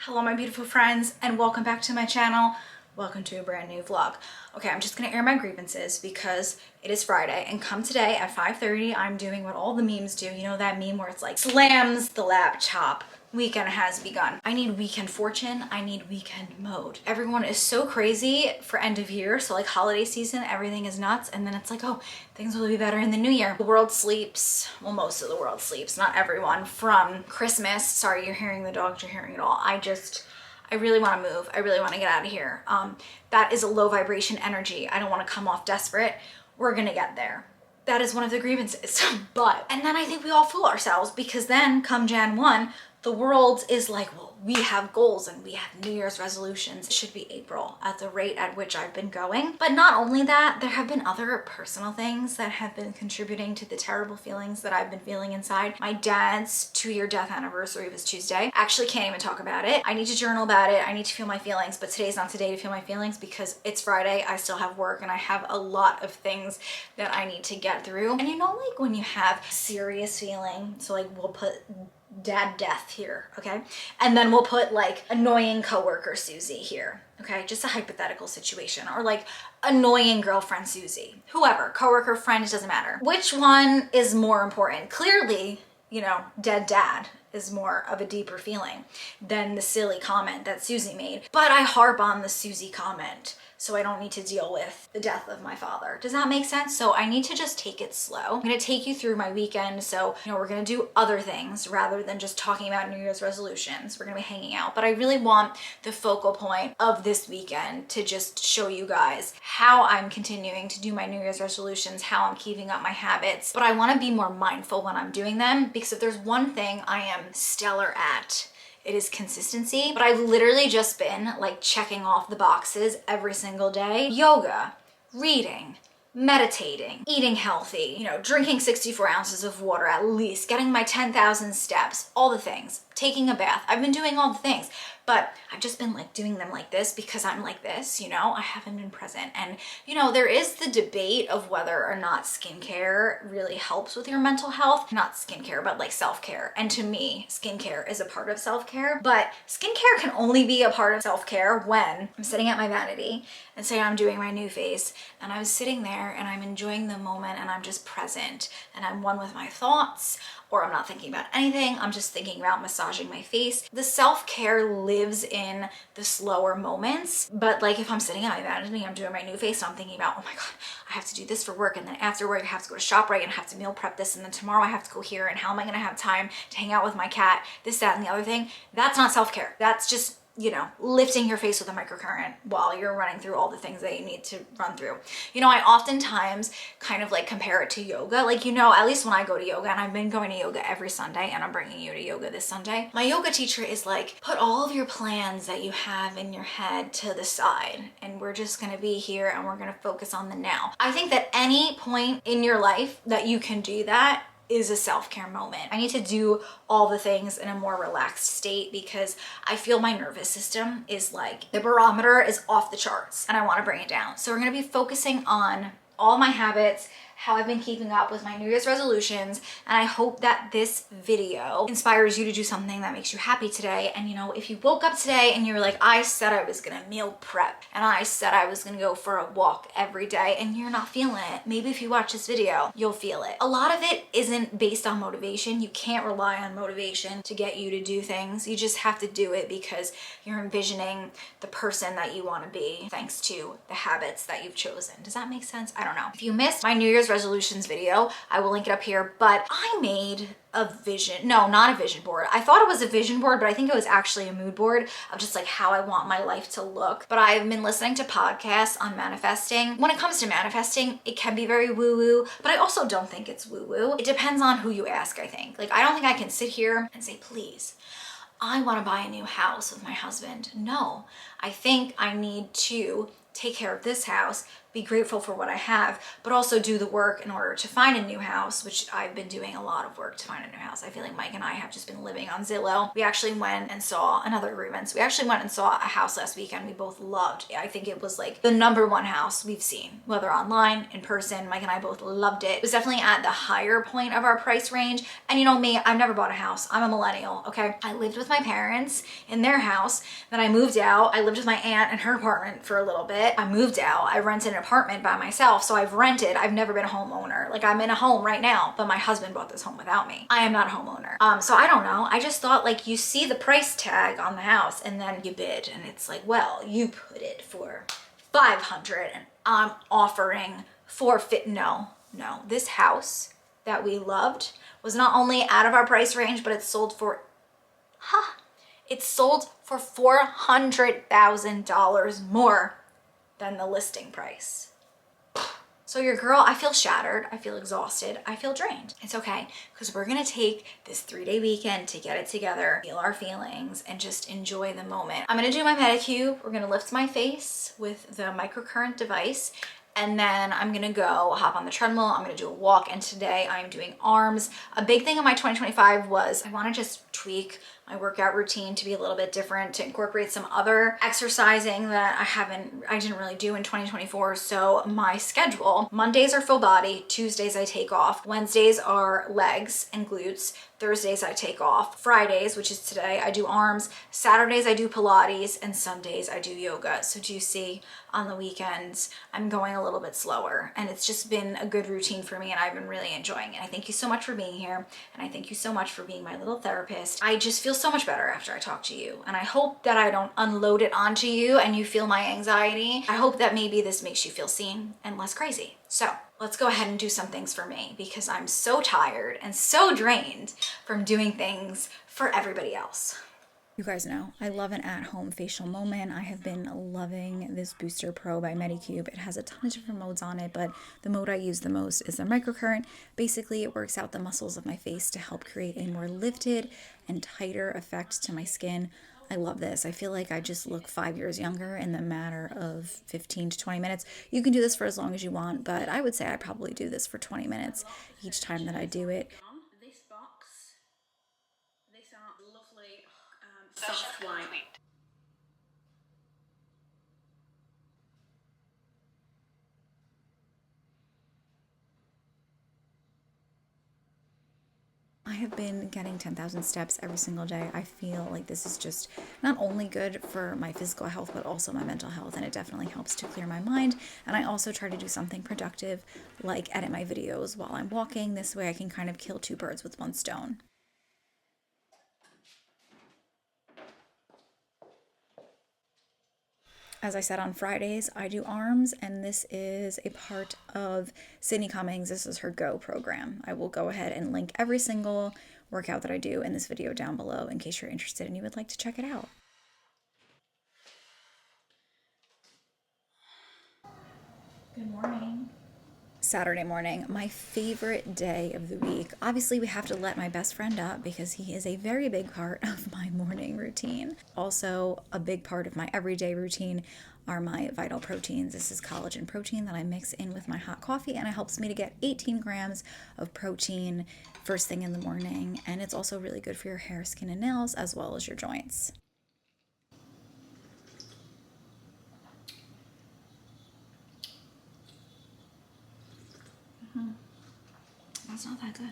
Hello my beautiful friends and welcome back to my channel. Welcome to a brand new vlog. Okay, I'm just gonna air my grievances because it is Friday and come today at 5:30 I'm doing what all the memes do. You know that meme where it's like slams the laptop. Weekend has begun. I need weekend fortune. I need weekend mode. Everyone is so crazy for end of year. So like holiday season, everything is nuts. And then it's like, oh, things will be better in the new year. The world sleeps. Well, most of the world sleeps, not everyone, from Christmas. Sorry, you're hearing the dogs, you're hearing it all. I really want to move. I really want to get out of here. That is a low vibration energy. I don't want to come off desperate. We're going to get there. That is one of the grievances. And then I think we all fool ourselves because then come Jan 1, the world is like, well, we have goals and we have New Year's resolutions. It should be April at the rate at which I've been going. But not only that, there have been other personal things that have been contributing to the terrible feelings that I've been feeling inside. My dad's 2-year death anniversary was Tuesday. Actually can't even talk about it. I need to journal about it. I need to feel my feelings, but today's not today to feel my feelings because it's Friday. I still have work and I have a lot of things that I need to get through. And you know, like when you have serious feeling, so like we'll put dad death here, okay? And then we'll put like annoying coworker Susie here, okay? Just a hypothetical situation. Or like annoying girlfriend Susie. Whoever, coworker, friend, it doesn't matter. Which one is more important? Clearly, you know, dead dad is more of a deeper feeling than the silly comment that Susie made. But I harp on the Susie comment so I don't need to deal with the death of my father. Does that make sense? So I need to just take it slow. I'm gonna take you through my weekend. So, you know, we're gonna do other things rather than just talking about New Year's resolutions. We're gonna be hanging out. But I really want the focal point of this weekend to just show you guys how I'm continuing to do my New Year's resolutions, how I'm keeping up my habits. But I wanna be more mindful when I'm doing them because if there's one thing I am stellar at, it is consistency. But I've literally just been like checking off the boxes every single day. Yoga, reading, meditating, eating healthy, you know, drinking 64 ounces of water at least, getting my 10,000 steps, all the things, taking a bath. I've been doing all the things, but I've just been like doing them like this because I'm like this, you know, I haven't been present. And, you know, there is the debate of whether or not skincare really helps with your mental health. Not skincare, but like self-care. And to me, skincare is a part of self-care, but skincare can only be a part of self-care when I'm sitting at my vanity and say I'm doing my new face and I'm sitting there and I'm enjoying the moment and I'm just present and I'm one with my thoughts, or I'm not thinking about anything. I'm just thinking about massaging my face. The self-care lives in the slower moments. But like if I'm sitting at my vanity, I'm doing my new face, so I'm thinking about, oh my God, I have to do this for work. And then after work, I have to go to ShopRite and I have to meal prep this. And then tomorrow I have to go here. And how am I gonna have time to hang out with my cat? This, that, and the other thing. That's not self-care. That's just, you know, lifting your face with a microcurrent while you're running through all the things that you need to run through. You know, I oftentimes kind of like compare it to yoga. Like, you know, at least when I go to yoga, and I've been going to yoga every Sunday and I'm bringing you to yoga this Sunday, my yoga teacher is like, put all of your plans that you have in your head to the side and we're just gonna be here and we're gonna focus on the now. I think that any point in your life that you can do that is a self-care moment. I need to do all the things in a more relaxed state because I feel my nervous system is like, the barometer is off the charts and I want to bring it down. So we're going to be focusing on all my habits, how I've been keeping up with my New Year's resolutions, and I hope that this video inspires you to do something that makes you happy today. And you know, if you woke up today and you're like, I said I was gonna meal prep and I said I was gonna go for a walk every day and you're not feeling it, maybe if you watch this video, you'll feel it. A lot of it isn't based on motivation. You can't rely on motivation to get you to do things. You just have to do it because you're envisioning the person that you want to be thanks to the habits that you've chosen. Does that make sense? I don't know. If you missed my New Year's resolutions video, I will link it up here, but I made a vision, no, not a vision board. I thought it was a vision board, but I think it was actually a mood board of just like how I want my life to look. But I've been listening to podcasts on manifesting. When it comes to manifesting, it can be very woo-woo, but I also don't think it's woo-woo. It depends on who you ask, I think. Like, I don't think I can sit here and say, please, I want to buy a new house with my husband. No, I think I need to take care of this house be grateful for what I have, but also do the work in order to find a new house, which I've been doing a lot of work to find a new house. I feel like Mike and I have just been living on Zillow. We actually went and saw another grievance. We actually went and saw a house last weekend we both loved. I think it was like the #1 house we've seen, whether online, in person. Mike and I both loved it. It was definitely at the higher point of our price range. And you know me, I've never bought a house. I'm a millennial, okay? I lived with my parents in their house. Then I moved out. I lived with my aunt in her apartment for a little bit. I moved out. I rented an apartment by myself. So I've rented. I've never been a homeowner. Like I'm in a home right now, but my husband bought this home without me. I am not a homeowner. So I don't know. I just thought like you see the price tag on the house and then you bid and it's like, well, you put it for 500 and I'm offering 450. No. This house that we loved was not only out of our price range, but it sold for, it sold for $400,000 more than the listing price. So your girl, I feel shattered, I feel exhausted, I feel drained. It's okay, because we're gonna take this 3-day weekend to get it together, feel our feelings, and just enjoy the moment. I'm gonna do my Medicube. We're gonna lift my face with the microcurrent device, and then I'm gonna go hop on the treadmill. I'm gonna do a walk, and today I'm doing arms. A big thing in my 2025 was I wanna just tweak my workout routine to be a little bit different, to incorporate some other exercising that I didn't really do in 2024. So my schedule, Mondays are full body, Tuesdays I take off, Wednesdays are legs and glutes, Thursdays I take off, Fridays, which is today, I do arms, Saturdays I do Pilates, and Sundays I do yoga. So do you see, on the weekends, I'm going a little bit slower, and it's just been a good routine for me, and I've been really enjoying it. I thank you so much for being here, and I thank you so much for being my little therapist. I just feel so much better after I talk to you, and I hope that I don't unload it onto you and you feel my anxiety. I hope that maybe this makes you feel seen and less crazy. So let's go ahead and do some things for me, because I'm so tired and so drained from doing things for everybody else. You guys know I love an at-home facial moment. I have been loving this Booster Pro by Medicube. It has a ton of different modes on it, but the mode I use the most is the microcurrent. Basically, it works out the muscles of my face to help create a more lifted and tighter effect to my skin. I love this. I feel like I just look 5 years younger in the matter of 15 to 20 minutes. You can do this for as long as you want, but I would say I probably do this for 20 minutes each time that I do it. This box, this lovely soft white. I have been getting 10,000 steps every single day. I feel like this is just not only good for my physical health, but also my mental health, and it definitely helps to clear my mind. And I also try to do something productive, like edit my videos while I'm walking. This way I can kind of kill 2 birds with 1 stone. As I said, on Fridays, I do arms, and this is a part of Sydney Cummings. This is her Go program. I will go ahead and link every single workout that I do in this video down below in case you're interested and you would like to check it out. Good morning. Saturday morning, my favorite day of the week. Obviously, we have to let my best friend up because he is a very big part of my morning routine. Also, a big part of my everyday routine are my Vital Proteins. This is collagen protein that I mix in with my hot coffee, and it helps me to get 18 grams of protein first thing in the morning. And it's also really good for your hair, skin, and nails, as well as your joints. That's not that good.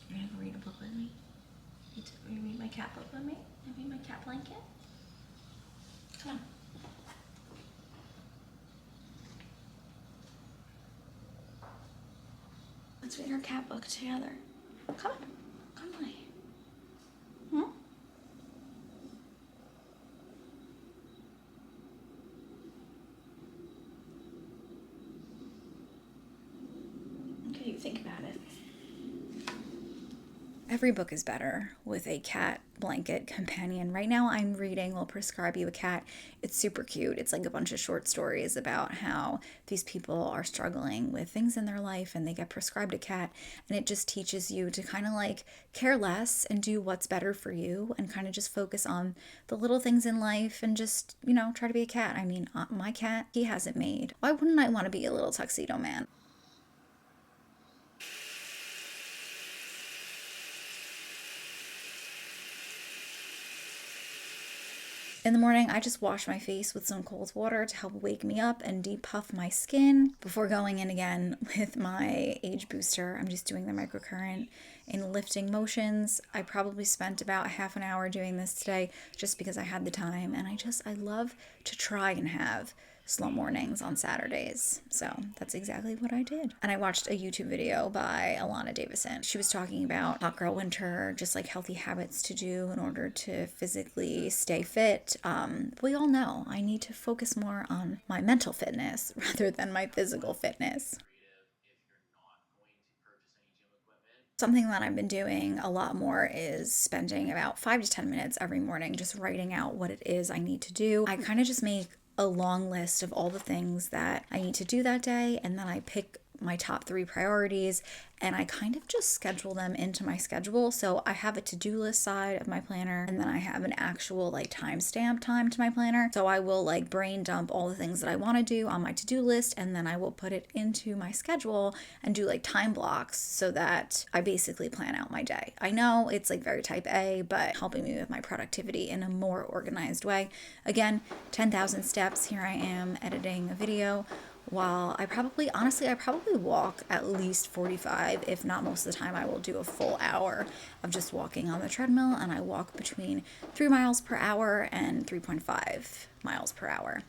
You're gonna go read a book with me? You read my cat book with me? I read my cat blanket? Come on. Let's read our cat book together. Come on. Come play. Hmm? Okay, you think about it. Every book is better with a cat blanket companion. Right now, I'm reading Will Prescribe You a Cat. It's super cute. It's like a bunch of short stories about how these people are struggling with things in their life and they get prescribed a cat. And it just teaches you to kind of like care less and do what's better for you and kind of just focus on the little things in life and just, try to be a cat. I mean, my cat, he has it made. Why wouldn't I want to be a little tuxedo man? In the morning, I just wash my face with some cold water to help wake me up and depuff my skin before going in again with my age booster. I'm just doing the microcurrent in lifting motions. I probably spent about half an hour doing this today just because I had the time, and I love to try and have slow mornings on Saturdays. So that's exactly what I did. And I watched a YouTube video by Alana Davison. She was talking about hot girl winter, just like healthy habits to do in order to physically stay fit. We all know I need to focus more on my mental fitness rather than my physical fitness. Something that I've been doing a lot more is spending about 5 to 10 minutes every morning just writing out what it is I need to do. I kind of just make a long list of all the things that I need to do that day, and then I pick my top 3 priorities and I kind of just schedule them into my schedule. So I have a to-do list side of my planner, and then I have an actual like timestamp time to my planner. So I will like brain dump all the things that I want to do on my to-do list, and then I will put it into my schedule and do like time blocks so that I basically plan out my day. I know it's like very type A, but helping me with my productivity in a more organized way. Again, 10,000 steps. Here I am editing a video while I probably walk at least 45, if not most of the time. I will do a full hour of just walking on the treadmill, and I walk between 3 miles per hour and 3.5 miles per hour.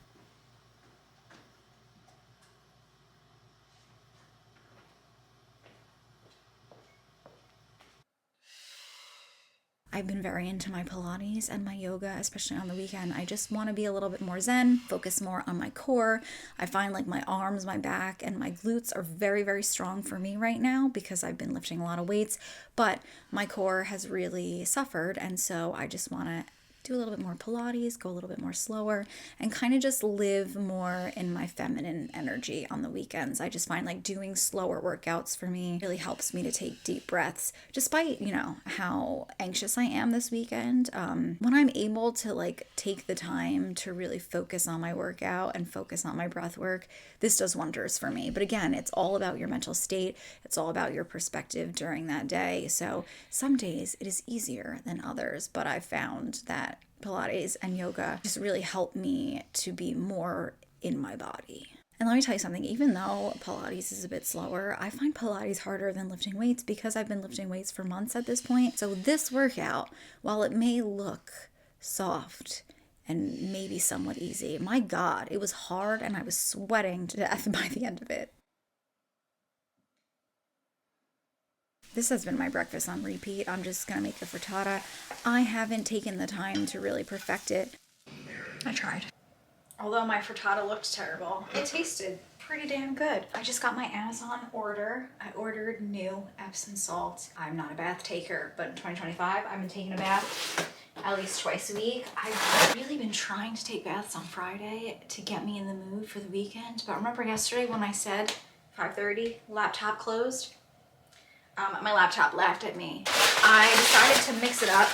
I've been very into my Pilates and my yoga, especially on the weekend. I just want to be a little bit more zen, focus more on my core. I find like my arms, my back, and my glutes are very, very strong for me right now because I've been lifting a lot of weights, but my core has really suffered. And so I just want to do a little bit more Pilates, go a little bit more slower, and kind of just live more in my feminine energy on the weekends. I just find like doing slower workouts for me really helps me to take deep breaths, despite, how anxious I am this weekend. When I'm able to like take the time to really focus on my workout and focus on my breath work, this does wonders for me. But again, it's all about your mental state. It's all about your perspective during that day. So some days it is easier than others, but I've found that Pilates and yoga just really help me to be more in my body. And let me tell you something, even though Pilates is a bit slower, I find Pilates harder than lifting weights because I've been lifting weights for months at this point. So this workout, while it may look soft and maybe somewhat easy, my God, it was hard and I was sweating to death by the end of it. This has been my breakfast on repeat. I'm just going to make a frittata. I haven't taken the time to really perfect it. I tried. Although my frittata looked terrible, it tasted pretty damn good. I just got my Amazon order. I ordered new Epsom salt. I'm not a bath taker, but in 2025, I've been taking a bath at least twice a week. I've really been trying to take baths on Friday to get me in the mood for the weekend. But remember yesterday when I said 5:30, laptop closed? My laptop laughed at me. I decided to mix it up.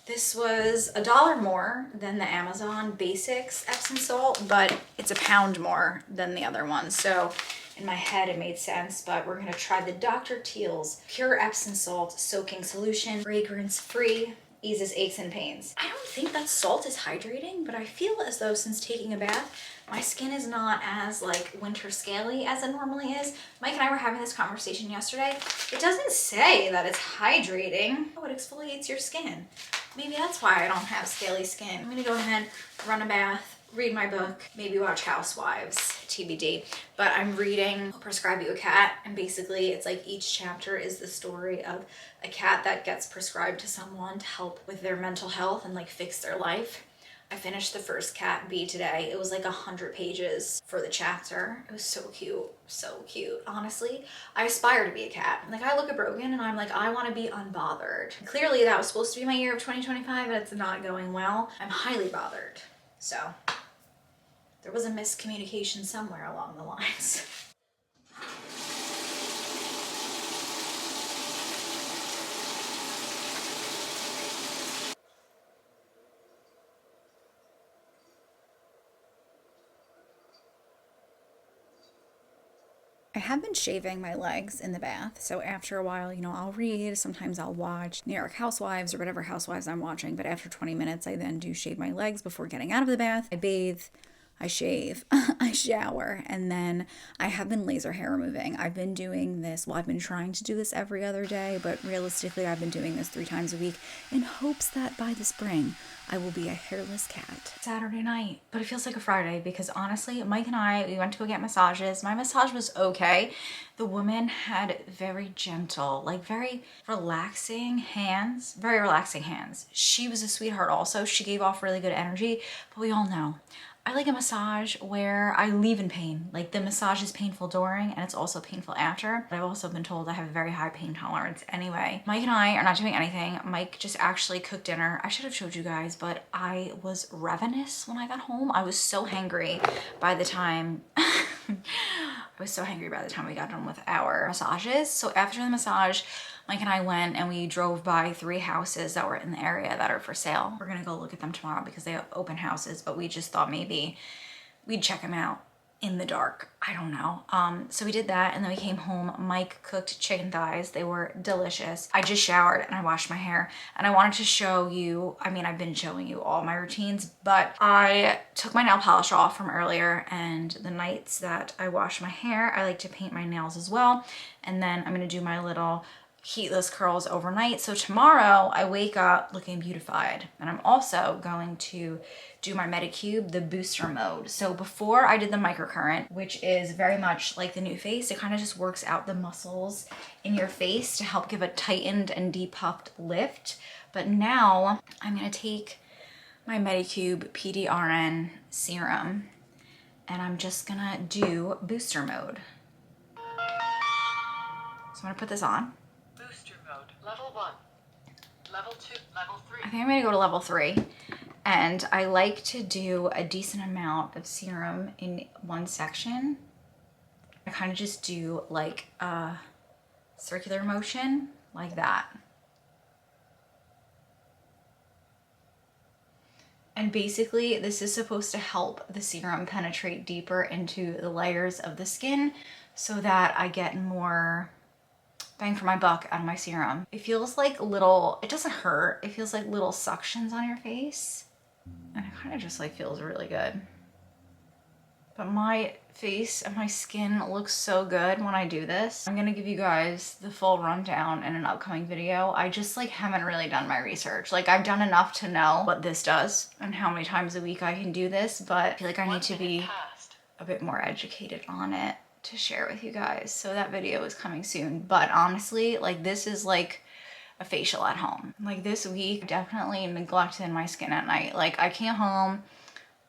This was $1 more than the Amazon Basics Epsom salt, but it's £1 more than the other one. So in my head it made sense, but we're gonna try the Dr. Teal's Pure Epsom Salt Soaking Solution, fragrance-free, eases aches and pains. I don't think that salt is hydrating, but I feel as though since taking a bath, my skin is not as like winter scaly as it normally is. Mike and I were having this conversation yesterday. It doesn't say that it's hydrating. Oh, it exfoliates your skin. Maybe that's why I don't have scaly skin. I'm gonna go ahead, run a bath, read my book, maybe watch Housewives, TBD. But I'm reading Prescribe You a Cat, and basically it's like each chapter is the story of a cat that gets prescribed to someone to help with their mental health and like fix their life. I finished the first Cat B today. It was like 100 pages for the chapter. It was so cute, so cute. Honestly, I aspire to be a cat. Like, I look at Brogan and I'm like, I want to be unbothered. Clearly that was supposed to be my year of 2025 and it's not going well. I'm highly bothered. So there was a miscommunication somewhere along the lines. I have been shaving my legs in the bath, so after a while, you know, I'll read, sometimes I'll watch New York Housewives or whatever housewives I'm watching, but after 20 minutes, I then do shave my legs before getting out of the bath. I bathe, I shave, I shower, and then I have been laser hair removing. I've been doing this, well, I've been trying to do this every other day, but realistically, I've been doing this 3 times a week in hopes that by the spring, I will be a hairless cat. Saturday night, but it feels like a Friday because honestly, Mike and I, we went to go get massages. My massage was okay. The woman had very gentle, like very relaxing hands, very relaxing hands. She was a sweetheart also. She gave off really good energy, but we all know I like a massage where I leave in pain. Like, the massage is painful during and it's also painful after. But I've also been told I have a very high pain tolerance anyway. Mike and I are not doing anything. Mike just actually cooked dinner. I should have showed you guys, but I was ravenous when I got home. I was so hangry by the time I was so hangry by the time we got done with our massages. So after the massage, Mike and I went and we drove by 3 houses that were in the area that are for sale. We're gonna go look at them tomorrow because they have open houses, but we just thought maybe we'd check them out in the dark. I don't know. So we did that and then we came home. Mike cooked chicken thighs. They were delicious. I just showered and I washed my hair and I wanted to show you, I mean, I've been showing you all my routines, but I took my nail polish off from earlier, and the nights that I wash my hair, I like to paint my nails as well. And then I'm gonna do my little heatless curls overnight. So tomorrow I wake up looking beautified, and I'm also going to do my Medicube, the booster mode. So before I did the microcurrent, which is very much like the new face, it kind of just works out the muscles in your face to help give a tightened and depuffed lift. But now I'm gonna take my Medicube PDRN serum and I'm just gonna do booster mode. So I'm gonna put this on. Level 1, level 2, level 3. I think I'm gonna go to level 3. And I like to do a decent amount of serum in one section. I kind of just do like a circular motion like that. And basically this is supposed to help the serum penetrate deeper into the layers of the skin so that I get more bang for my buck out of my serum. It feels like little, it doesn't hurt, it feels like little suctions on your face. And it kind of just like feels really good. But my face and my skin looks so good when I do this. I'm gonna give you guys the full rundown in an upcoming video. I just like haven't really done my research. Like, I've done enough to know what this does and how many times a week I can do this, but I feel like I need to be a bit more educated on it to share with you guys. So that video is coming soon. But honestly, like, this is like a facial at home. Like, this week, definitely neglected my skin at night. Like, I came home,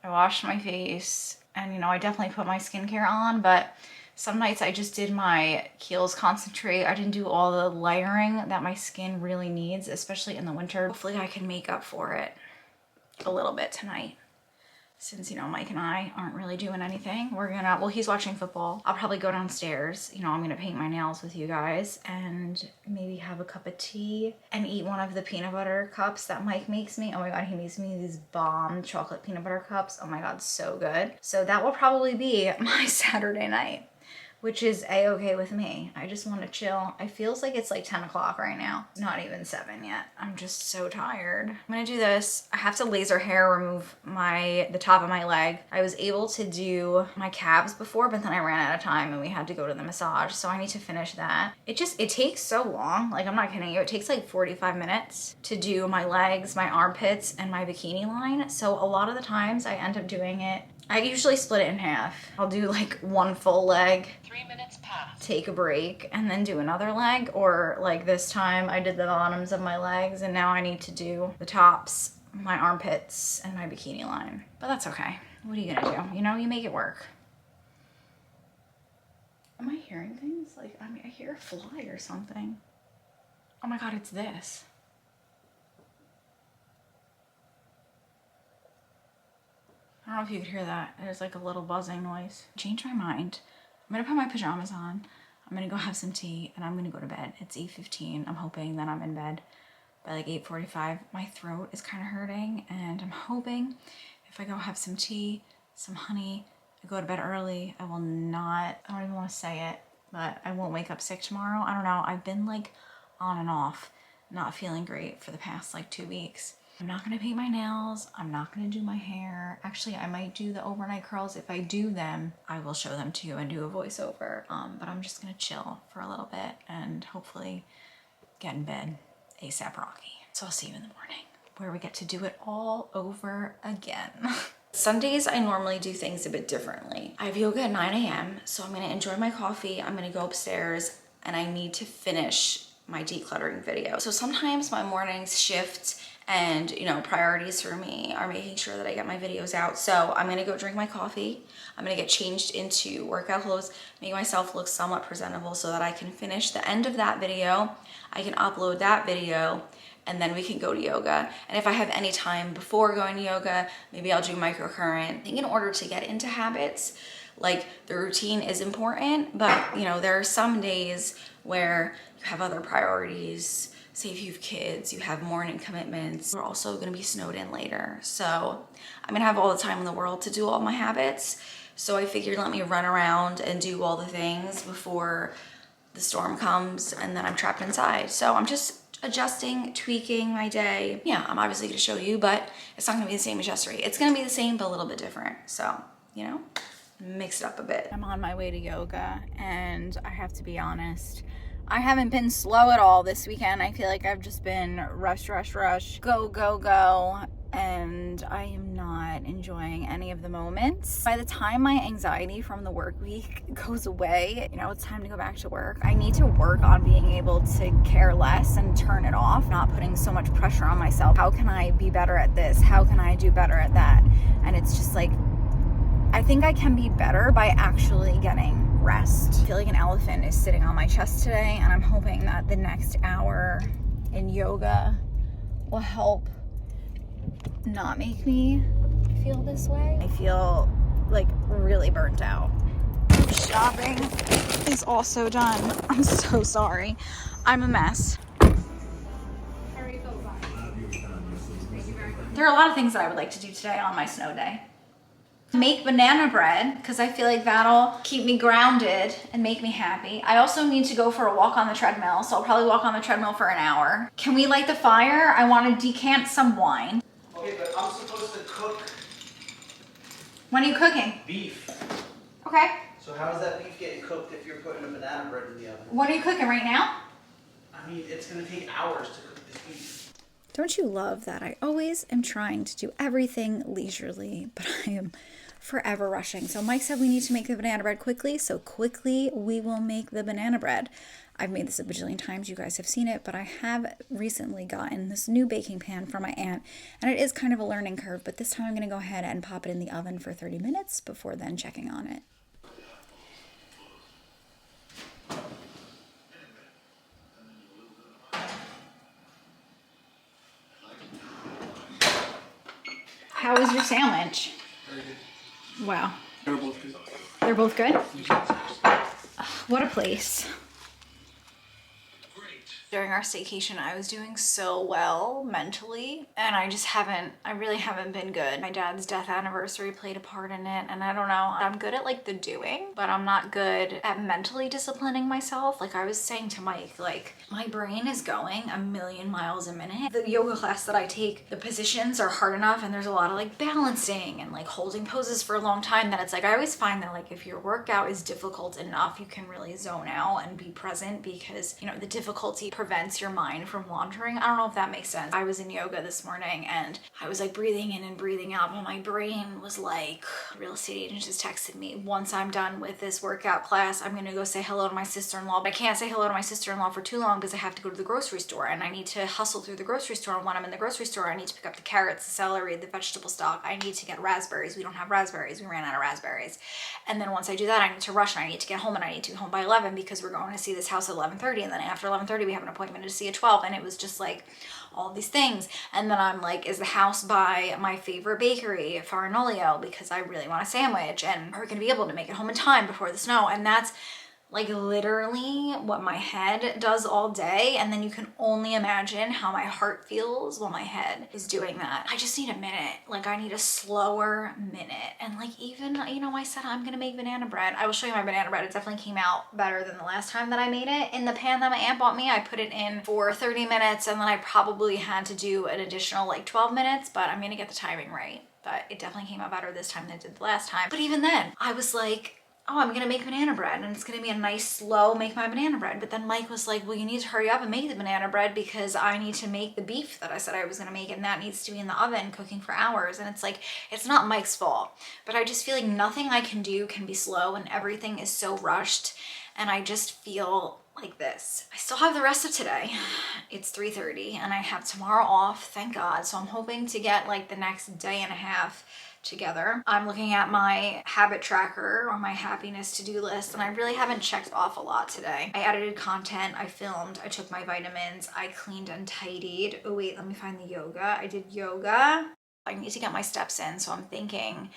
I washed my face, and you know, I definitely put my skincare on, but some nights I just did my Kiehl's concentrate. I didn't do all the layering that my skin really needs, especially in the winter. Hopefully I can make up for it a little bit tonight. Since, you know, Mike and I aren't really doing anything. We're gonna, well, he's watching football. I'll probably go downstairs. You know, I'm gonna paint my nails with you guys and maybe have a cup of tea and eat one of the peanut butter cups that Mike makes me. Oh my God, he makes me these bomb chocolate peanut butter cups. Oh my God, so good. So that will probably be my Saturday night, which is a-okay with me. I just want to chill. It feels like it's like 10 o'clock right now. It's not even 7 yet. I'm just so tired. I'm gonna do this. I have to laser hair remove the top of my leg. I was able to do my calves before, but then I ran out of time and we had to go to the massage. So I need to finish that. It takes so long. Like, I'm not kidding you. It takes like 45 minutes to do my legs, my armpits, and my bikini line. So a lot of the times I end up doing it, I usually split it in half. I'll do like one full leg, 3 minutes past, take a break, and then do another leg. Or like this time I did the bottoms of my legs and now I need to do the tops my armpits and my bikini line, but that's okay. What are you gonna do? You know, you make it work. Am I hearing things? Like, I mean, I hear a fly or something. Oh my God, it's this. I don't know if you could hear that. There's like a little buzzing noise. Change my mind. I'm gonna put my pajamas on. I'm gonna go have some tea and I'm gonna go to bed. It's 8:15. I'm hoping that I'm in bed by like 8:45. My throat is kind of hurting and I'm hoping if I go have some tea, some honey, I go to bed early, I will not, I don't even want to say it, but I won't wake up sick tomorrow. I don't know. I've been like on and off, not feeling great for the past like 2 weeks. I'm not gonna paint my nails. I'm not gonna do my hair. Actually, I might do the overnight curls. If I do them, I will show them to you and do a voiceover. But I'm just gonna chill for a little bit and hopefully get in bed ASAP Rocky. So I'll see you in the morning where we get to do it all over again. Sundays, I normally do things a bit differently. I have yoga at 9 a.m. So I'm gonna enjoy my coffee. I'm gonna go upstairs and I need to finish my decluttering video. So sometimes my mornings shift and, you know, priorities for me are making sure that I get my videos out. So I'm gonna go drink my coffee. I'm gonna get changed into workout clothes, make myself look somewhat presentable so that I can finish the end of that video. I can upload that video and then we can go to yoga. And if I have any time before going to yoga, maybe I'll do microcurrent. I think in order to get into habits, like the routine is important, but you know, there are some days where you have other priorities. Say if you have kids, you have morning commitments. We're also gonna be snowed in later. So I'm gonna have all the time in the world to do all my habits. So I figured let me run around and do all the things before the storm comes and then I'm trapped inside. So I'm just adjusting, tweaking my day. Yeah, I'm obviously gonna show you, but it's not gonna be the same as yesterday. It's gonna be the same, but a little bit different. So, you know, mix it up a bit. I'm on my way to yoga and I have to be honest, I haven't been slow at all this weekend. I feel like I've just been rush, rush, rush, go, go, go. And I am not enjoying any of the moments. By the time my anxiety from the work week goes away, you know, it's time to go back to work. I need to work on being able to care less and turn it off, not putting so much pressure on myself. How can I be better at this? How can I do better at that? And it's just like, I think I can be better by actually getting rest. I feel like an elephant is sitting on my chest today, and I'm hoping that the next hour in yoga will help not make me feel this way. I feel like really burnt out. Shopping is also done. I'm so sorry. I'm a mess. There are a lot of things that I would like to do today on my snow day. Make banana bread, because I feel like that'll keep me grounded and make me happy. I also need to go for a walk on the treadmill, so I'll probably walk on the treadmill for an hour. Can we light the fire? I want to decant some wine. Okay, but I'm supposed to cook When are you cooking? beef. Okay. So how is that beef getting cooked if you're putting a banana bread in the oven? What are you cooking right now? I mean, it's gonna take hours to cook this beef. Don't you love that I always am trying to do everything leisurely, but I am forever rushing. So Mike said we need to make the banana bread quickly, so quickly we will make the banana bread. I've made this a bajillion times, you guys have seen it, but I have recently gotten this new baking pan from my aunt, and it is kind of a learning curve, but this time I'm gonna go ahead and pop it in the oven for 30 minutes before then checking on it. How was your sandwich? Very good. Wow. They're both good. They're both good? What a place. During our staycation, I was doing so well mentally, and I really haven't been good. My dad's death anniversary played a part in it, and I don't know, I'm good at like the doing, but I'm not good at mentally disciplining myself. Like I was saying to Mike, like my brain is going a million miles a minute. The yoga class that I take, the positions are hard enough, and there's a lot of like balancing and like holding poses for a long time that it's like, I always find that like if your workout is difficult enough, you can really zone out and be present because, you know, the difficulty prevents your mind from wandering. I don't know if that makes sense. I was in yoga this morning and I was like breathing in and breathing out, but my brain was like, real estate agent just texted me, once I'm done with this workout class, I'm gonna go say hello to my sister-in-law. But I can't say hello to my sister-in-law for too long because I have to go to the grocery store and I need to hustle through the grocery store. And when I'm in the grocery store, I need to pick up the carrots, the celery, the vegetable stock. I need to get raspberries. We don't have raspberries. We ran out of raspberries. And then once I do that, I need to rush and I need to get home, and I need to be home by 11 because we're going to see this house at 11:30. And then after 11:30, we have an appointment to see at 12. And it was just like all these things. And then I'm like, is the house by my favorite bakery, Farinolio, because I really want a sandwich, and are we gonna be able to make it home in time before the snow? And that's like literally what my head does all day. And then you can only imagine how my heart feels while my head is doing that. I just need a minute. Like I need a slower minute. And like even, you know, I said I'm gonna make banana bread. I will show you my banana bread. It definitely came out better than the last time that I made it. In the pan that my aunt bought me, I put it in for 30 minutes and then I probably had to do an additional like 12 minutes, but I'm gonna get the timing right. But it definitely came out better this time than it did the last time. But even then, I was like, oh, I'm gonna make banana bread and it's gonna be a nice slow make my banana bread. But then Mike was like, well, you need to hurry up and make the banana bread because I need to make the beef that I said I was gonna make, and that needs to be in the oven cooking for hours. And it's like, it's not Mike's fault, but I just feel like nothing I can do can be slow and everything is so rushed. And I just feel like this. I still have the rest of today. It's 3:30 and I have tomorrow off, thank God. So I'm hoping to get like the next day and a half together. I'm looking at my habit tracker or my happiness to-do list, and I really haven't checked off a lot today. I edited content, I filmed, I took my vitamins, I cleaned and tidied. Oh wait, let me find the yoga. I did yoga. I need to get my steps in, so I'm thinking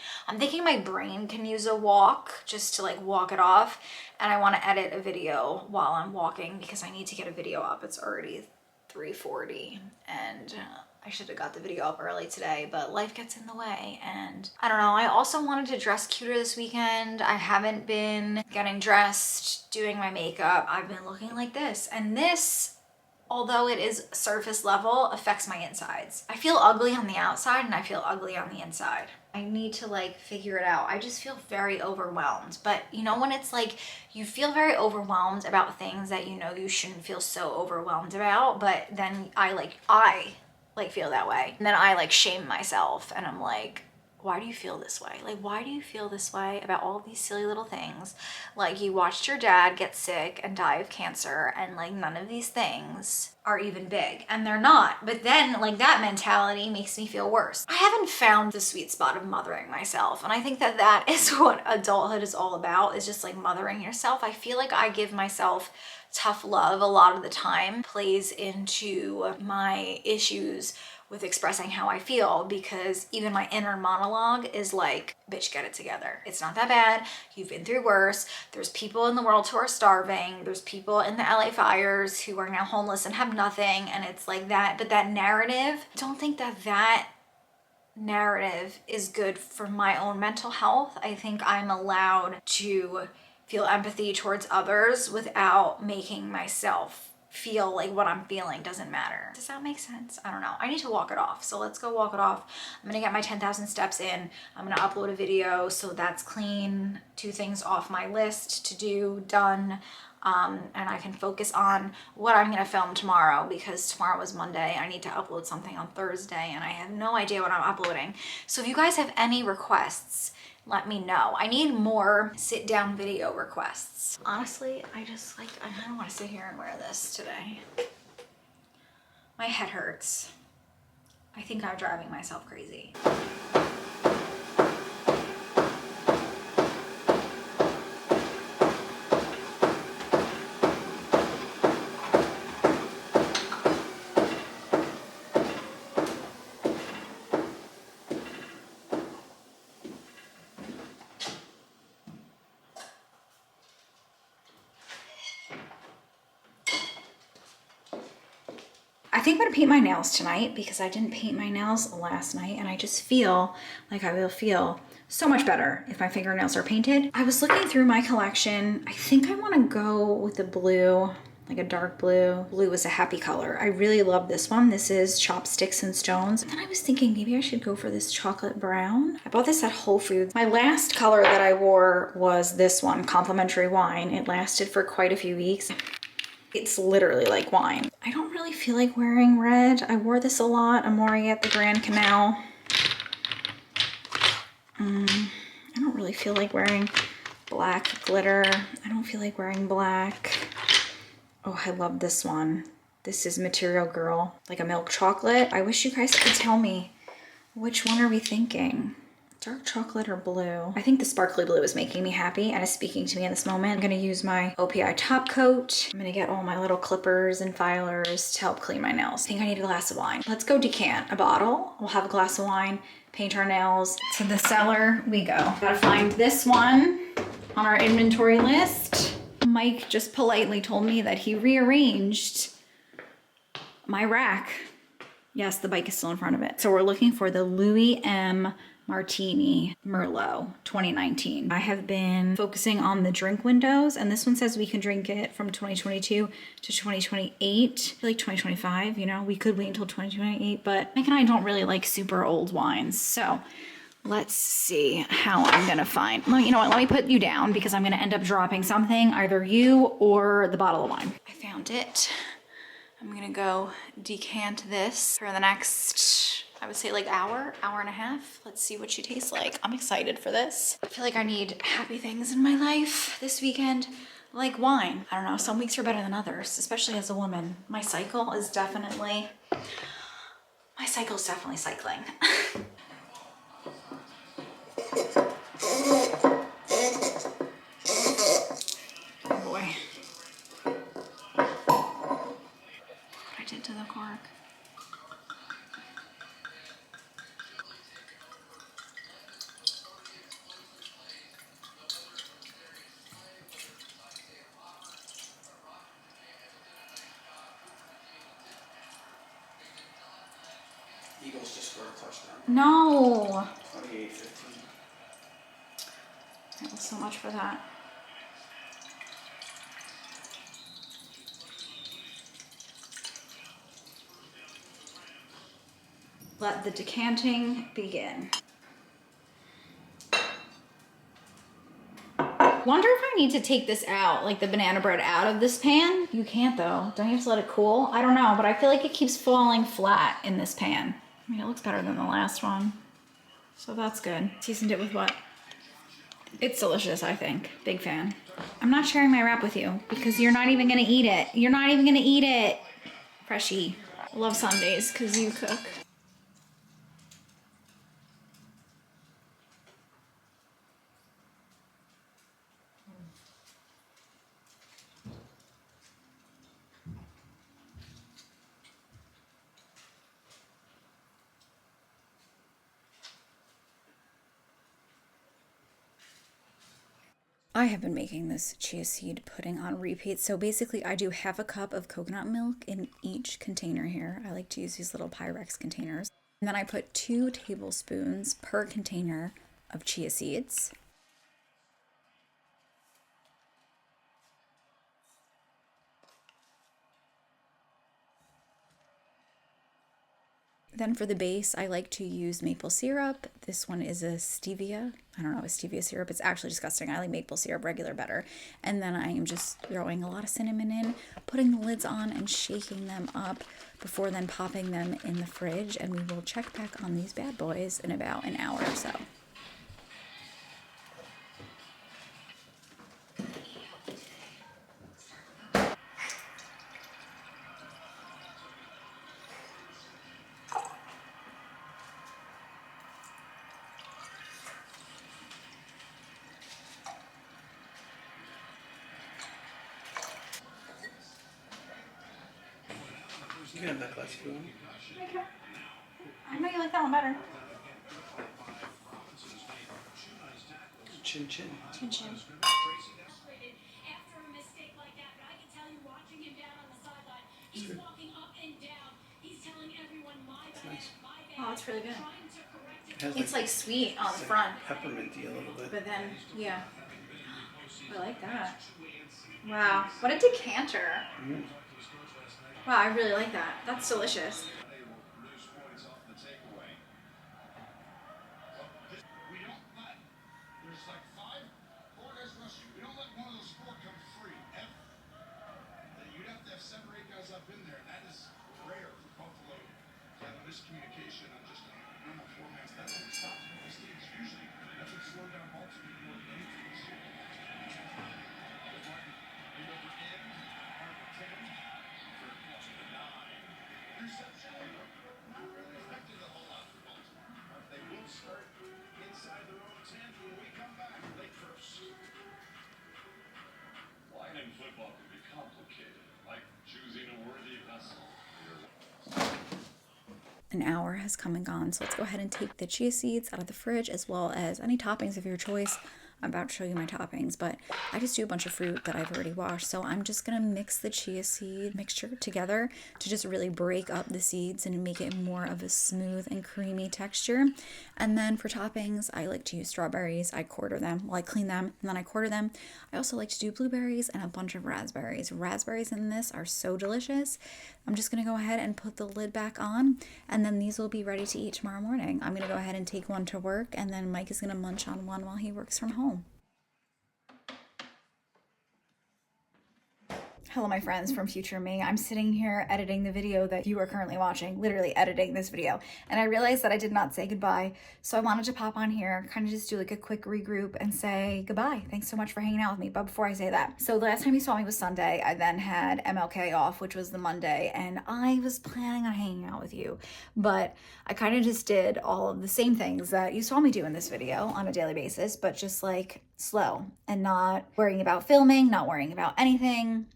my brain can use a walk just to like walk it off, and I want to edit a video while I'm walking because I need to get a video up. It's already 3:40 and I should have got the video up early today, but life gets in the way. And I don't know, I also wanted to dress cuter this weekend. I haven't been getting dressed, doing my makeup. I've been looking like this, and this, although it is surface level, affects my insides. I feel ugly on the outside and I feel ugly on the inside. I need to like figure it out. I just feel very overwhelmed. But you know, when it's like you feel very overwhelmed about things that you know you shouldn't feel so overwhelmed about, but then I feel that way. And then I like shame myself and I'm like, why do you feel this way? Like, why do you feel this way about all these silly little things? Like, you watched your dad get sick and die of cancer, and like none of these things are even big, and they're not. But then like that mentality makes me feel worse. I haven't found the sweet spot of mothering myself, and I think that that is what adulthood is all about, is just like mothering yourself. I feel like I give myself tough love a lot of the time, plays into my issues with expressing how I feel, because even my inner monologue is like, bitch, get it together. It's not that bad. You've been through worse. There's people in the world who are starving. There's people in the LA fires who are now homeless and have nothing. And it's like that. But that narrative, I don't think that that narrative is good for my own mental health. I think I'm allowed to feel empathy towards others without making myself feel like what I'm feeling doesn't matter. Does that make sense? I don't know. I need to walk it off. So let's go walk it off. I'm gonna get my 10,000 steps in. I'm gonna upload a video, so that's clean. 2 things off my list to do, done. And I can focus on what I'm gonna film tomorrow, because tomorrow is Monday. I need to upload something on Thursday and I have no idea what I'm uploading. So if you guys have any requests, let me know. I need more sit down video requests. Honestly, I don't want to sit here and wear this today. My head hurts. I think I'm driving myself crazy. I think I'm gonna paint my nails tonight because I didn't paint my nails last night, and I just feel like I will feel so much better if my fingernails are painted. I was looking through my collection. I think I wanna go with the blue, like a dark blue. Blue is a happy color. I really love this one. This is Chopsticks and Stones. And then I was thinking maybe I should go for this chocolate brown. I bought this at Whole Foods. My last color that I wore was this one, Complimentary Wine. It lasted for quite a few weeks. It's literally like wine. I don't really feel like wearing red. I wore this a lot. I'm wearing it at the Grand Canal. I don't really feel like wearing black glitter. I don't feel like wearing black. Oh, I love this one. This is Material Girl, like a milk chocolate. I wish you guys could tell me, which one are we thinking? Dark chocolate or blue? I think the sparkly blue is making me happy and is speaking to me in this moment. I'm gonna use my OPI top coat. I'm gonna get all my little clippers and filers to help clean my nails. I think I need a glass of wine. Let's go decant a bottle. We'll have a glass of wine, paint our nails. To the cellar we go. Gotta find this one on our inventory list. Mike just politely told me that he rearranged my rack. Yes, the bike is still in front of it. So we're looking for the Louis M. Martini Merlot 2019. I have been focusing on the drink windows, and this one says we can drink it from 2022 to 2028. I feel like 2025, you know, we could wait until 2028, but Mike and I don't really like super old wines. So let's see how I'm gonna find. Well, you know what, let me put you down because I'm gonna end up dropping something, either you or the bottle of wine. I found it. I'm gonna go decant this for the next, I would say like hour and a half. Let's see what she tastes like. I'm excited for this. I feel like I need happy things in my life this weekend, like wine. I don't know, some weeks are better than others, especially as a woman. My cycle is definitely cycling. Oh boy. What I did to the cork. Eagles just scored a touchdown. No. 28-15. That was so much for that. Let the decanting begin. Wonder if I need to take this out, like the banana bread out of this pan. You can't though. Don't you have to let it cool? I don't know, but I feel like it keeps falling flat in this pan. I mean, it looks better than the last one. So that's good. Seasoned it with what? It's delicious, I think. Big fan. I'm not sharing my wrap with you because you're not even gonna eat it. You're not even gonna eat it. Freshie. I love Sundays because you cook. I have been making this chia seed pudding on repeat. So basically I do half a cup of coconut milk in each container here. I like to use these little Pyrex containers. And then I put 2 tablespoons per container of chia seeds. Then for the base, I like to use maple syrup. This one is a stevia. I don't know, a stevia syrup. It's actually disgusting. I like maple syrup regular better. And then I am just throwing a lot of cinnamon in, putting the lids on and shaking them up before then popping them in the fridge. And we will check back on these bad boys in about an hour or so. You can have that glass if you want. I know you like that one better. Chin chin. Chin chin. After a mistake like that, but I can tell you watching him down on the sideline, he's walking up and down. He's telling everyone my bad, my bad. Oh, it's really good. Trying to correct it. It has It's like sweet on the front, pepperminty a little bit. but then, yeah. I like that. Wow, what a decanter. Wow, I really like that. That's delicious. an hour has come and gone. So let's go ahead and take the chia seeds out of the fridge, as well as any toppings of your choice. I'm about to show you my toppings, but I just do a bunch of fruit that I've already washed. So I'm just going to mix the chia seed mixture together to just really break up the seeds and make it more of a smooth and creamy texture. And then for toppings, I like to use strawberries. I quarter them, well, I clean them and then I quarter them. I also like to do blueberries and a bunch of raspberries. Raspberries in this are so delicious. I'm just going to go ahead and put the lid back on, and then these will be ready to eat tomorrow morning. I'm going to go ahead and take one to work, and then Mike is going to munch on one while he works from home. Hello, my friends from future me. I'm sitting here editing the video that you are currently watching, literally editing this video. And I realized that I did not say goodbye. So I wanted to pop on here, kind of just do like a quick regroup and say goodbye. Thanks so much for hanging out with me. But before I say that, so the last time you saw me was Sunday. I then had MLK off, which was the Monday. And I was planning on hanging out with you. But I kind of just did all of the same things that you saw me do in this video on a daily basis, but just like slow and not worrying about filming, not worrying about anything.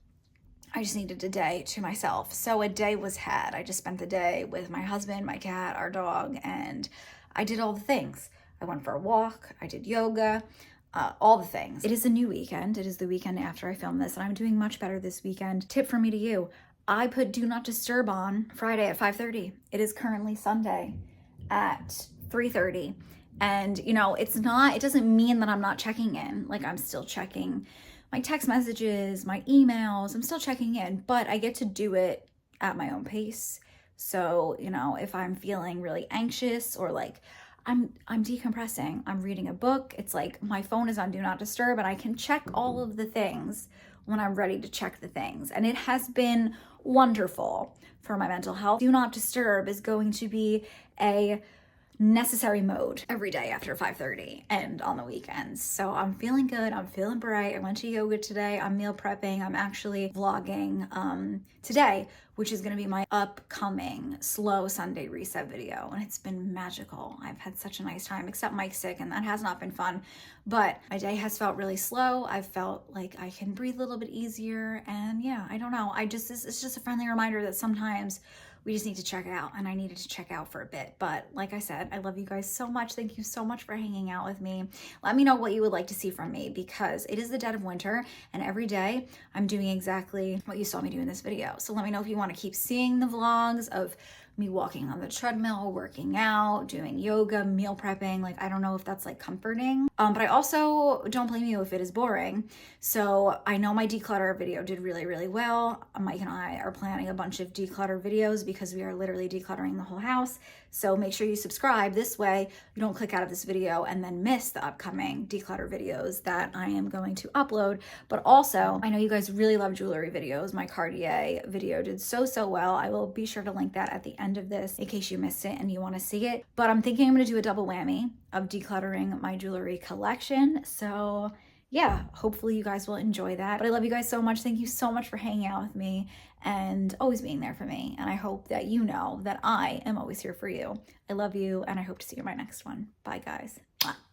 I just needed a day to myself. So a day was had. I just spent the day with my husband, my cat, our dog, and I did all the things. I went for a walk, I did yoga, all the things. It is a new weekend. It is the weekend after I filmed this, and I'm doing much better this weekend. Tip from me to you, I put Do Not Disturb on Friday at 5:30. It is currently Sunday at 3:30. And you know, it doesn't mean that I'm not checking in. Like, I'm still checking my text messages, my emails, I'm still checking in, but I get to do it at my own pace. So, you know, if I'm feeling really anxious or like I'm decompressing, I'm reading a book, it's like my phone is on Do Not Disturb and I can check all of the things when I'm ready to check the things. And it has been wonderful for my mental health. Do Not Disturb is going to be a necessary mode every day after 5:30 and on the weekends. So I'm feeling good. I'm feeling bright. I went to yoga today. I'm meal prepping. I'm actually vlogging today, which is going to be my upcoming slow Sunday reset video. And it's been magical. I've had such a nice time, except Mike's sick and that has not been fun. But my day has felt really slow. I've felt like I can breathe a little bit easier. And yeah, I don't know. It's just a friendly reminder that sometimes we just need to check out, and I needed to check out for a bit. But like I said, I love you guys so much. Thank you so much for hanging out with me. Let me know what you would like to see from me, because it is the dead of winter and every day I'm doing exactly what you saw me do in this video. So let me know if you want to keep seeing the vlogs of me walking on the treadmill, working out, doing yoga, meal prepping. Like, I don't know if that's like comforting. But I also don't blame you if it is boring. So I know my declutter video did really, really well. Mike and I are planning a bunch of declutter videos because we are literally decluttering the whole house. So make sure you subscribe. This way you don't click out of this video and then miss the upcoming declutter videos that I am going to upload. But also, I know you guys really love jewelry videos. My Cartier video did so well. I will be sure to link that at the end of this in case you missed it and you want to see it. But I'm thinking I'm going to do a double whammy of decluttering my jewelry collection. So yeah, hopefully you guys will enjoy that. But I love you guys so much. Thank you so much for hanging out with me and always being there for me. And I hope that you know that I am always here for you. I love you, and I hope to see you in my next one. Bye, guys. Mwah.